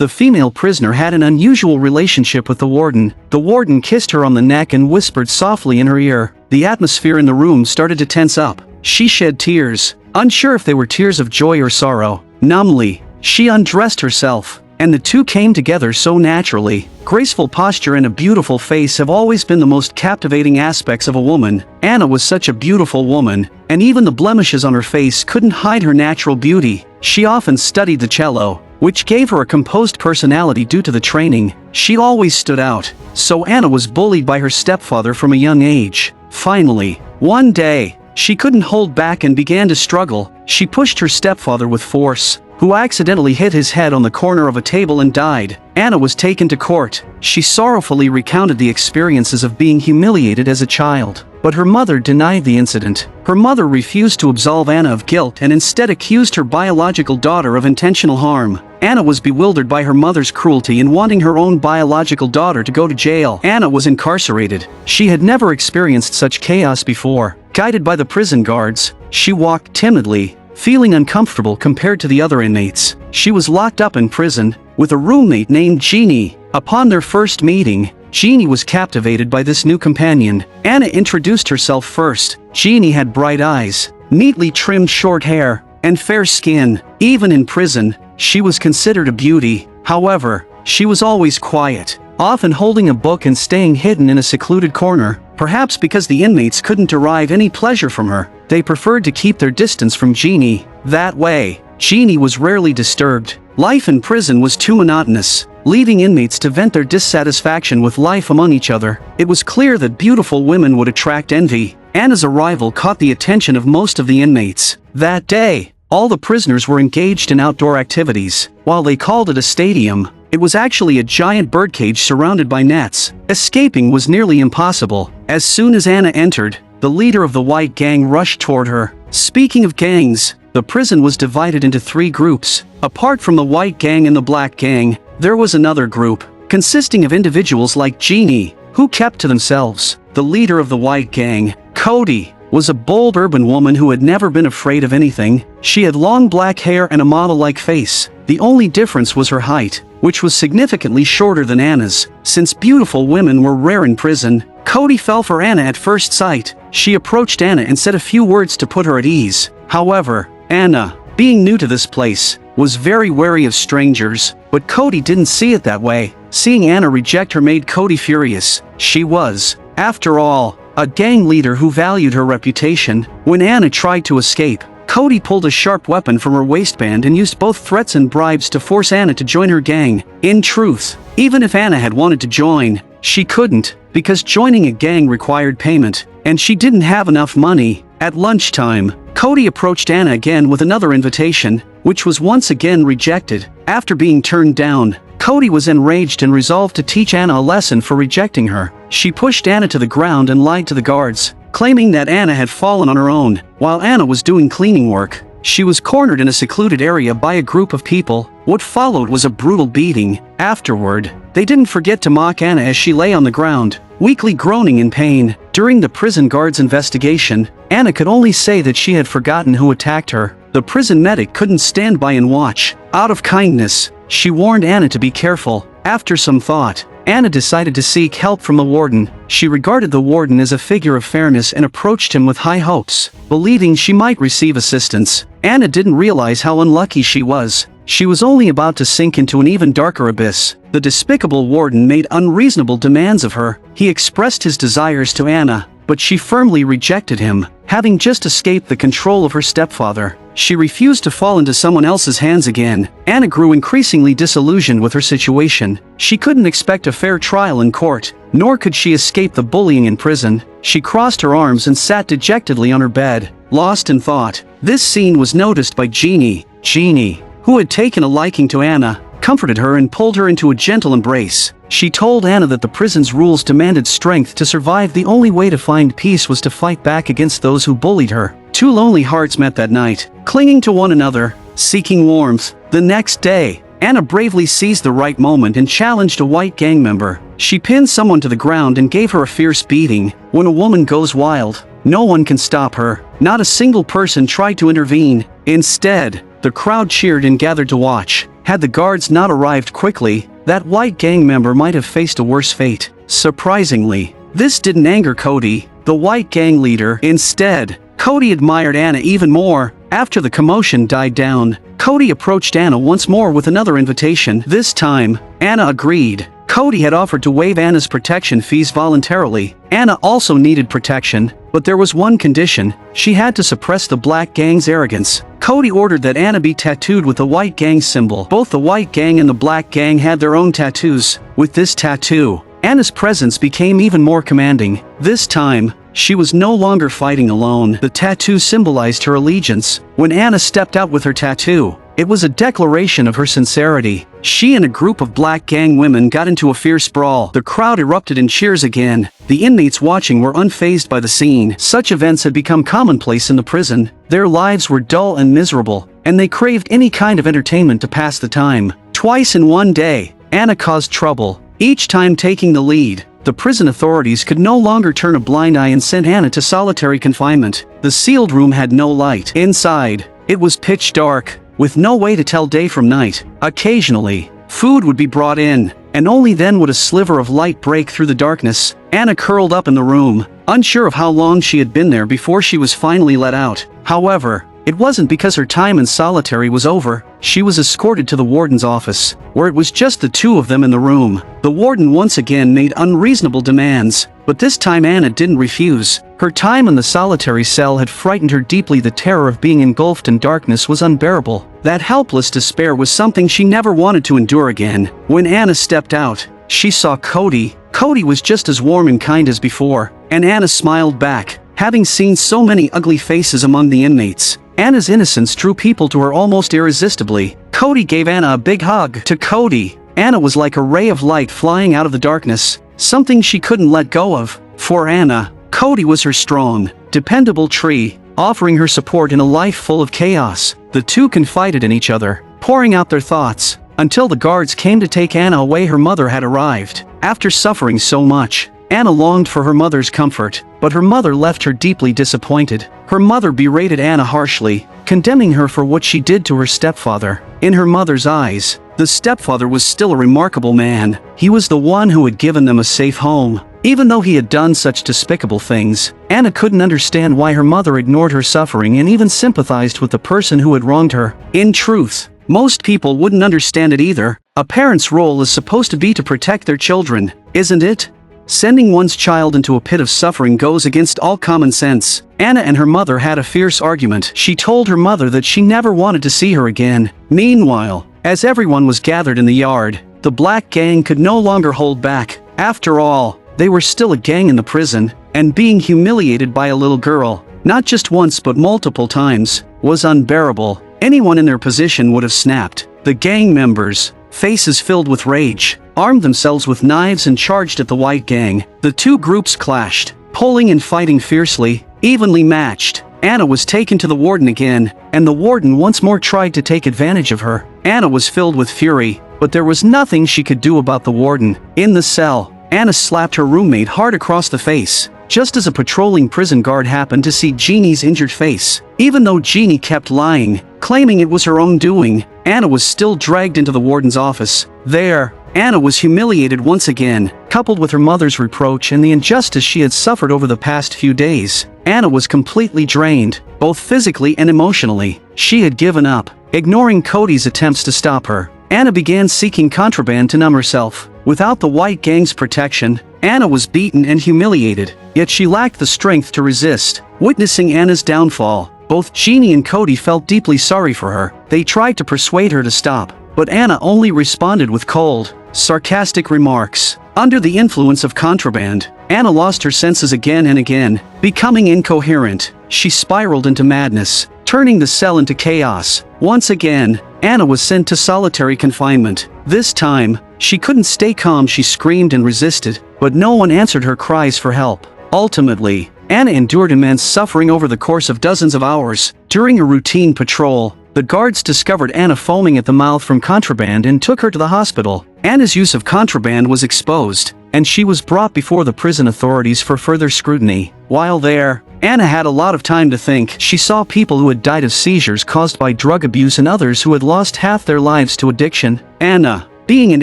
The female prisoner had an unusual relationship with the warden. The warden kissed her on the neck and whispered softly in her ear. The atmosphere in the room started to tense up. She shed tears, unsure if they were tears of joy or sorrow. Numbly, she undressed herself, and the two came together so naturally. Graceful posture and a beautiful face have always been the most captivating aspects of a woman. Anna was such a beautiful woman, and even the blemishes on her face couldn't hide her natural beauty. She often studied the cello, which gave her a composed personality due to the training. She always stood out, so Anna was bullied by her stepfather from a young age. Finally, one day, she couldn't hold back and began to struggle. She pushed her stepfather with force, who accidentally hit his head on the corner of a table and died. Anna was taken to court. She sorrowfully recounted the experiences of being humiliated as a child. But her mother denied the incident. Her mother refused to absolve Anna of guilt and instead accused her biological daughter of intentional harm. Anna was bewildered by her mother's cruelty and wanting her own biological daughter to go to jail. Anna was incarcerated. She had never experienced such chaos before. Guided by the prison guards, she walked timidly, feeling uncomfortable compared to the other inmates. She was locked up in prison, with a roommate named Jeannie. Upon their first meeting, Jeannie was captivated by this new companion. Anna introduced herself first. Jeannie had bright eyes, neatly trimmed short hair, and fair skin. Even in prison, she was considered a beauty. However, she was always quiet, often holding a book and staying hidden in a secluded corner. Perhaps because the inmates couldn't derive any pleasure from her, they preferred to keep their distance from Jeannie. That way, Jeannie was rarely disturbed. Life in prison was too monotonous, leaving inmates to vent their dissatisfaction with life among each other. It was clear that beautiful women would attract envy. Anna's arrival caught the attention of most of the inmates. That day, all the prisoners were engaged in outdoor activities. While they called it a stadium, it was actually a giant birdcage surrounded by nets. Escaping was nearly impossible. As soon as Anna entered, the leader of the white gang rushed toward her. Speaking of gangs, the prison was divided into 3 groups. Apart from the white gang and the black gang, there was another group, consisting of individuals like Jeannie, who kept to themselves. The leader of the white gang, Cody, was a bold urban woman who had never been afraid of anything. She had long black hair and a model-like face. The only difference was her height, which was significantly shorter than Anna's. Since beautiful women were rare in prison, Cody fell for Anna at first sight. She approached Anna and said a few words to put her at ease. However, Anna, being new to this place, was very wary of strangers, but Cody didn't see it that way. Seeing Anna reject her made Cody furious. She was, after all, a gang leader who valued her reputation. When Anna tried to escape, Cody pulled a sharp weapon from her waistband and used both threats and bribes to force Anna to join her gang. In truth, even if Anna had wanted to join, she couldn't, because joining a gang required payment, and she didn't have enough money. At lunchtime, Cody approached Anna again with another invitation, which was once again rejected. After being turned down, Cody was enraged and resolved to teach Anna a lesson for rejecting her. She pushed Anna to the ground and lied to the guards, claiming that Anna had fallen on her own. While Anna was doing cleaning work, she was cornered in a secluded area by a group of people. What followed was a brutal beating. Afterward, they didn't forget to mock Anna as she lay on the ground, weakly groaning in pain. During the prison guard's investigation, Anna could only say that she had forgotten who attacked her. The prison medic couldn't stand by and watch. Out of kindness, she warned Anna to be careful. After some thought, Anna decided to seek help from the warden. She regarded the warden as a figure of fairness and approached him with high hopes, believing she might receive assistance. Anna didn't realize how unlucky she was. She was only about to sink into an even darker abyss. The despicable warden made unreasonable demands of her. He expressed his desires to Anna, but she firmly rejected him. Having just escaped the control of her stepfather, she refused to fall into someone else's hands again. Anna grew increasingly disillusioned with her situation. She couldn't expect a fair trial in court, nor could she escape the bullying in prison. She crossed her arms and sat dejectedly on her bed, lost in thought. This scene was noticed by Jeannie. Jeannie, who had taken a liking to Anna, comforted her and pulled her into a gentle embrace. She told Anna that the prison's rules demanded strength to survive. The only way to find peace was to fight back against those who bullied her. 2 lonely hearts met that night, clinging to one another, seeking warmth. The next day, Anna bravely seized the right moment and challenged a white gang member. She pinned someone to the ground and gave her a fierce beating. When a woman goes wild, no one can stop her. Not a single person tried to intervene. Instead, the crowd cheered and gathered to watch. Had the guards not arrived quickly, that white gang member might have faced a worse fate. Surprisingly, this didn't anger Cody, the white gang leader. Instead, Cody admired Anna even more. After the commotion died down, Cody approached Anna once more with another invitation. This time, Anna agreed. Cody had offered to waive Anna's protection fees voluntarily. Anna also needed protection, but there was one condition: she had to suppress the black gang's arrogance. Cody ordered that Anna be tattooed with the white gang symbol. Both the white gang and the black gang had their own tattoos. With this tattoo, Anna's presence became even more commanding. This time, she was no longer fighting alone. The tattoo symbolized her allegiance. When Anna stepped out with her tattoo, it was a declaration of her sincerity. She and a group of black gang women got into a fierce brawl. The crowd erupted in cheers again. The inmates watching were unfazed by the scene. Such events had become commonplace in the prison. Their lives were dull and miserable, and they craved any kind of entertainment to pass the time. Twice in one day, Anna caused trouble, each time taking the lead. The prison authorities could no longer turn a blind eye and sent Anna to solitary confinement. The sealed room had no light. Inside, it was pitch dark, with no way to tell day from night. Occasionally, food would be brought in, and only then would a sliver of light break through the darkness. Anna curled up in the room, unsure of how long she had been there before she was finally let out. However, it wasn't because her time in solitary was over. She was escorted to the warden's office, where it was just the two of them in the room. The warden once again made unreasonable demands, but this time Anna didn't refuse. Her time in the solitary cell had frightened her deeply. The terror of being engulfed in darkness was unbearable. That helpless despair was something she never wanted to endure again. When Anna stepped out, she saw Cody. Cody was just as warm and kind as before, and Anna smiled back. Having seen so many ugly faces among the inmates, Anna's innocence drew people to her almost irresistibly. Cody gave Anna a big hug. To Cody, Anna was like a ray of light flying out of the darkness, something she couldn't let go of. For Anna, Cody was her strong, dependable tree, offering her support in a life full of chaos. The two confided in each other, pouring out their thoughts, until the guards came to take Anna away. Her mother had arrived. After suffering so much, Anna longed for her mother's comfort, but her mother left her deeply disappointed. Her mother berated Anna harshly, condemning her for what she did to her stepfather. In her mother's eyes, the stepfather was still a remarkable man. He was the one who had given them a safe home. Even though he had done such despicable things, Anna couldn't understand why her mother ignored her suffering and even sympathized with the person who had wronged her. In truth, most people wouldn't understand it either. A parent's role is supposed to be to protect their children, isn't it? Sending one's child into a pit of suffering goes against all common sense. Anna and her mother had a fierce argument. She told her mother that she never wanted to see her again. Meanwhile, as everyone was gathered in the yard, the black gang could no longer hold back. After all, they were still a gang in the prison, and being humiliated by a little girl, not just once but multiple times, was unbearable. Anyone in their position would have snapped. The gang members, faces filled with rage, armed themselves with knives and charged at the white gang. The two groups clashed, pulling and fighting fiercely, evenly matched. Anna was taken to the warden again, and the warden once more tried to take advantage of her. Anna was filled with fury, but there was nothing she could do about the warden. In the cell, Anna slapped her roommate hard across the face, just as a patrolling prison guard happened to see Jeannie's injured face. Even though Jeannie kept lying, claiming it was her own doing, Anna was still dragged into the warden's office. There, Anna was humiliated once again, coupled with her mother's reproach and the injustice she had suffered over the past few days. Anna was completely drained, both physically and emotionally. She had given up, ignoring Cody's attempts to stop her. Anna began seeking contraband to numb herself. Without the white gang's protection, Anna was beaten and humiliated, yet she lacked the strength to resist. Witnessing Anna's downfall, both Jeannie and Cody felt deeply sorry for her. They tried to persuade her to stop, but Anna only responded with cold, sarcastic remarks. Under the influence of contraband, Anna lost her senses again and again, becoming incoherent. She spiraled into madness, turning the cell into chaos. Once again, Anna was sent to solitary confinement. This time, she couldn't stay calm. She screamed and resisted, but no one answered her cries for help. Ultimately, Anna endured immense suffering over the course of dozens of hours. During a routine patrol, the guards discovered Anna foaming at the mouth from contraband and took her to the hospital. Anna's use of contraband was exposed, and she was brought before the prison authorities for further scrutiny. While there, Anna had a lot of time to think. She saw people who had died of seizures caused by drug abuse and others who had lost half their lives to addiction. Anna, being an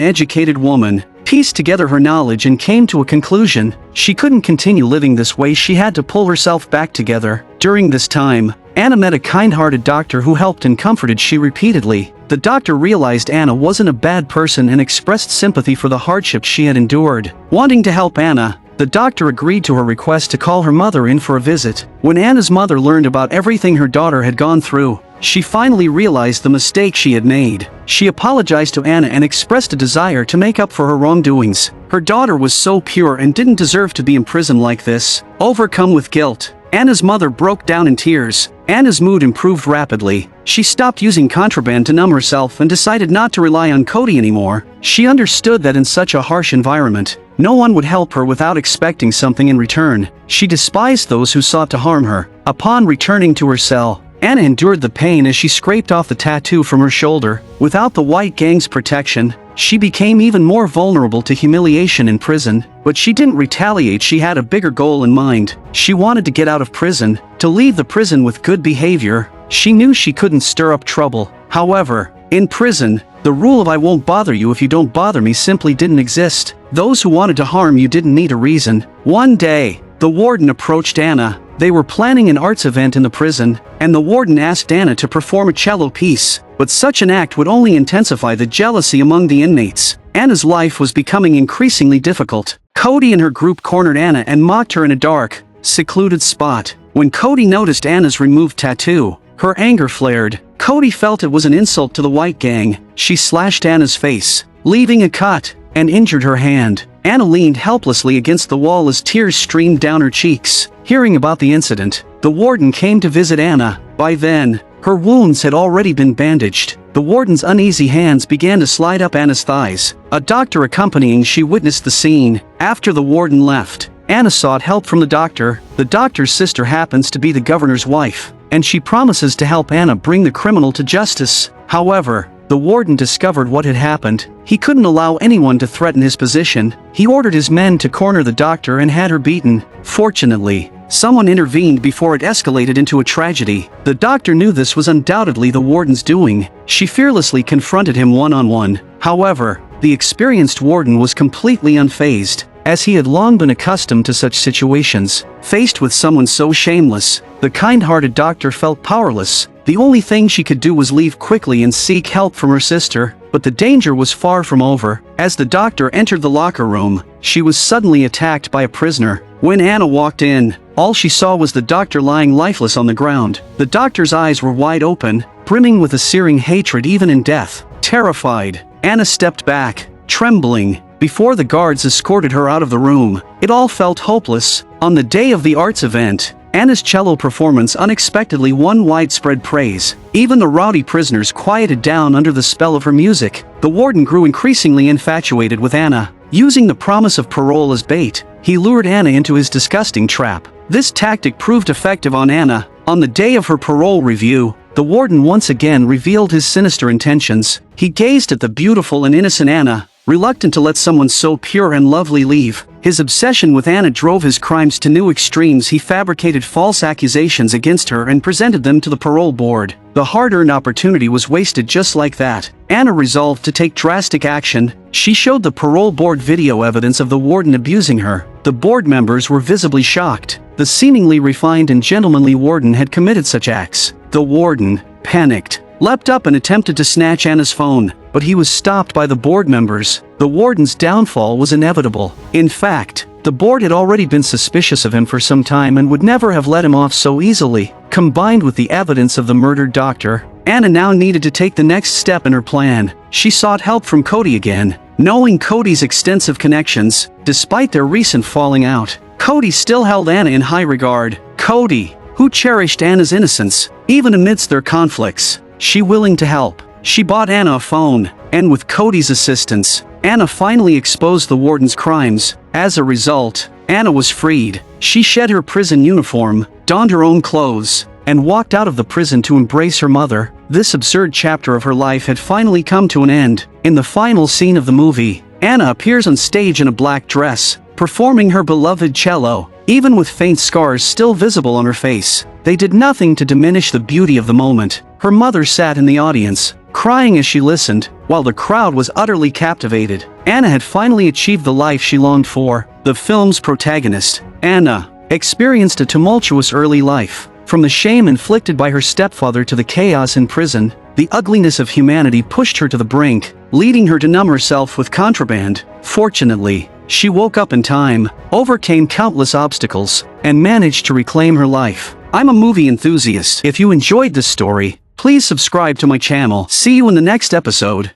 educated woman, pieced together her knowledge and came to a conclusion. She couldn't continue living this way. She had to pull herself back together. During this time, Anna met a kind-hearted doctor who helped and comforted she repeatedly. The doctor realized Anna wasn't a bad person and expressed sympathy for the hardships she had endured. Wanting to help Anna, the doctor agreed to her request to call her mother in for a visit. When Anna's mother learned about everything her daughter had gone through, she finally realized the mistake she had made. She apologized to Anna and expressed a desire to make up for her wrongdoings. Her daughter was so pure and didn't deserve to be imprisoned like this. Overcome with guilt, Anna's mother broke down in tears. Anna's mood improved rapidly. She stopped using contraband to numb herself and decided not to rely on Cody anymore. She understood that in such a harsh environment, no one would help her without expecting something in return. She despised those who sought to harm her. Upon returning to her cell, Anna endured the pain as she scraped off the tattoo from her shoulder. Without the white gang's protection, she became even more vulnerable to humiliation in prison. But she didn't retaliate. She had a bigger goal in mind. She wanted to get out of prison, to leave the prison with good behavior. She knew she couldn't stir up trouble. However, in prison, the rule of "I won't bother you if you don't bother me" simply didn't exist. Those who wanted to harm you didn't need a reason. One day, the warden approached Anna. They were planning an arts event in the prison, and the warden asked Anna to perform a cello piece. But such an act would only intensify the jealousy among the inmates. Anna's life was becoming increasingly difficult. Cody and her group cornered Anna and mocked her in a dark, secluded spot. When Cody noticed Anna's removed tattoo, her anger flared. Cody felt it was an insult to the white gang. She slashed Anna's face, leaving a cut, and injured her hand. Anna leaned helplessly against the wall as tears streamed down her cheeks. Hearing about the incident, the warden came to visit Anna. By then, her wounds had already been bandaged. The warden's uneasy hands began to slide up Anna's thighs. A doctor accompanying she witnessed the scene. After the warden left, Anna sought help from the doctor. The doctor's sister happens to be the governor's wife, and she promises to help Anna bring the criminal to justice. However, the warden discovered what had happened. He couldn't allow anyone to threaten his position. He ordered his men to corner the doctor and had her beaten. Fortunately, someone intervened before it escalated into a tragedy. The doctor knew this was undoubtedly the warden's doing. She fearlessly confronted him one-on-one. However, the experienced warden was completely unfazed, as he had long been accustomed to such situations. Faced with someone so shameless, the kind-hearted doctor felt powerless. The only thing she could do was leave quickly and seek help from her sister. But the danger was far from over. As the doctor entered the locker room, she was suddenly attacked by a prisoner. When Anna walked in, all she saw was the doctor lying lifeless on the ground. The doctor's eyes were wide open, brimming with a searing hatred even in death. Terrified, Anna stepped back, trembling, before the guards escorted her out of the room. It all felt hopeless. On the day of the arts event, Anna's cello performance unexpectedly won widespread praise. Even the rowdy prisoners quieted down under the spell of her music. The warden grew increasingly infatuated with Anna. Using the promise of parole as bait, he lured Anna into his disgusting trap. This tactic proved effective on Anna. On the day of her parole review, the warden once again revealed his sinister intentions. He gazed at the beautiful and innocent Anna, reluctant to let someone so pure and lovely leave. His obsession with Anna drove his crimes to new extremes. He fabricated false accusations against her and presented them to the parole board. The hard-earned opportunity was wasted just like that. Anna resolved to take drastic action. She showed the parole board video evidence of the warden abusing her. The board members were visibly shocked. The seemingly refined and gentlemanly warden had committed such acts. The warden, panicked, leapt up and attempted to snatch Anna's phone, but he was stopped by the board members. The warden's downfall was inevitable. In fact, the board had already been suspicious of him for some time and would never have let him off so easily. Combined with the evidence of the murdered doctor, Anna now needed to take the next step in her plan. She sought help from Cody again. Knowing Cody's extensive connections, despite their recent falling out, Cody still held Anna in high regard. Cody, who cherished Anna's innocence, even amidst their conflicts, she willing to help. She bought Anna a phone, and with Cody's assistance, Anna finally exposed the warden's crimes. As a result, Anna was freed. She shed her prison uniform, donned her own clothes, and walked out of the prison to embrace her mother. This absurd chapter of her life had finally come to an end. In the final scene of the movie, Anna appears on stage in a black dress, performing her beloved cello, even with faint scars still visible on her face. They did nothing to diminish the beauty of the moment. Her mother sat in the audience, crying as she listened, while the crowd was utterly captivated. Anna had finally achieved the life she longed for. The film's protagonist, Anna, experienced a tumultuous early life. From the shame inflicted by her stepfather to the chaos in prison, the ugliness of humanity pushed her to the brink, leading her to numb herself with contraband. Fortunately, she woke up in time, overcame countless obstacles, and managed to reclaim her life. I'm a movie enthusiast. If you enjoyed this story, please subscribe to my channel. See you in the next episode.